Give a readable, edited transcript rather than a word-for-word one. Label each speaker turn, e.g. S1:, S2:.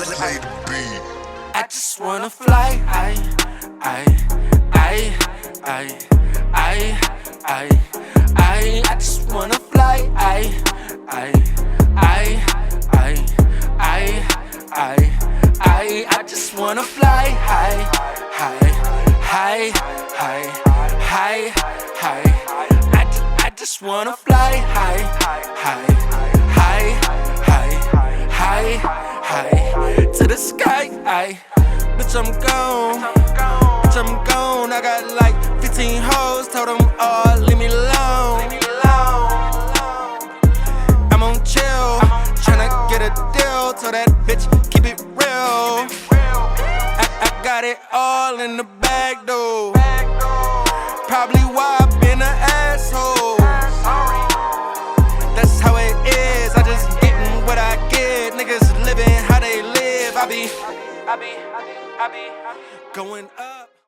S1: I just wanna fly, I just wanna fly, I just wanna fly high. I just wanna fly high to the sky. Bitch, I'm gone. I got like 15 hoes, told them all leave me alone. I'm on chill, tryna get a deal, told that bitch keep it real. I got it all in the bag though, probably why I been an asshole. That's how it is, I just getting what I get. Niggas living how they live, I be going up.